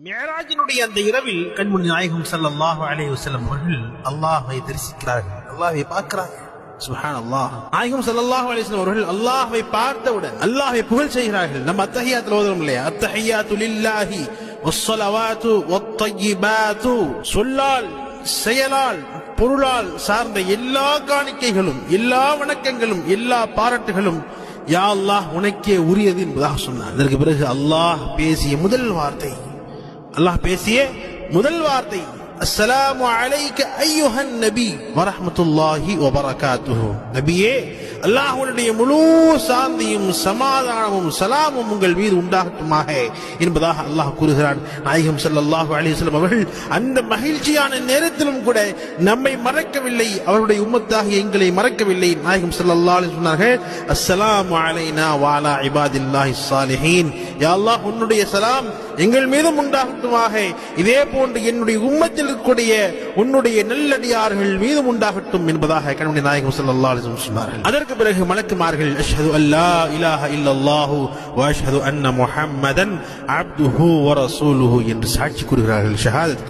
மிஅராஜினுடைய அந்த இரவில் கண்மணி நாயகம் ஸல்லல்லாஹு அலைஹி வஸல்லம் அவர்கள் அல்லாஹ்வை தரிசிக்கிறார்கள், அல்லாஹ்வை பார்க்கிறார்கள். சுப்ஹானல்லாஹ். நாயகம் ஸல்லல்லாஹு அலைஹி வஸல்லம் அவர்கள் அல்லாஹ்வை பார்த்தவுடன் அல்லாஹ்வை புகழ் செய்கிறார்கள். நம்ம அத்தஹியாத்துல ஓதுறோம் இல்லையா, அத்தஹியாத்து லில்லாஹி வஸ்ஸலவாத்து வத்தய்யிபாத்து. சொல்லால், செயலால், பொருளால் சார்ந்த எல்லா காணிக்கைகளும், எல்லா வணக்கங்களும், எல்லா பாராட்டுகளும் யா அல்லாஹ் உனக்கே உரியது என்பதாக சொன்னார். அதற்கு பிறகு அல்லாஹ் பேசிய முதல் வார்த்தை அஸ்ஸலாமு அலைக அய்யுஹன் நபி வ ரஹ்மத்துல்லாஹி வ பரகாத்துஹு. நபியே, அல்லாஹ்வுடைய முழு சாந்தியும் சமாதானமும் சலாமும் உங்கள் மீது உண்டாகட்டுமாக என்பதாக அல்லாஹ் கூறுகிறான். நாயகம் ஸல்லல்லாஹு அலைஹி வஸல்லம் அவர்கள் அந்த மகிழ்ச்சியான நேரத்திலும் கூட நம்மை மறக்கவில்லை, அவருடைய உம்மத்தாகிய எங்களை மறக்கவில்லை. நாயகம் ஸல்லல்லாஹு அலைஹி வஸல்லம் சொன்னார்கள், அஸ்ஸலாமு அலைனா வ அலா இபாதில்லாஹிஸ் ஸாலிஹீன். யா அல்லாஹ், உன்னுடைய சலாம் எங்கள் மீதும் உண்டாகட்டுமாக, இதே போன்று என்னுடைய உம்மத்தில் இருக்கக்கூடிய உன்னுடைய நல்லடியார்கள் மீதும் உண்டாகட்டும் என்பதாக கண்மணி நாயகம் ஸல்லல்லாஹு அலைஹி வஸல்லம் சொன்னார்கள். அதற்கு பிறகு மலக்குமார்கள் அஷ்ஹது அல்லா இலாஹ இல்லல்லாஹு வ அஷ்ஹது அன்ன முஹம்மதன் அப்துஹு வ ரசூலுஹு என்று சாட்சி கூறுகிறார்கள். ஷஹாதத்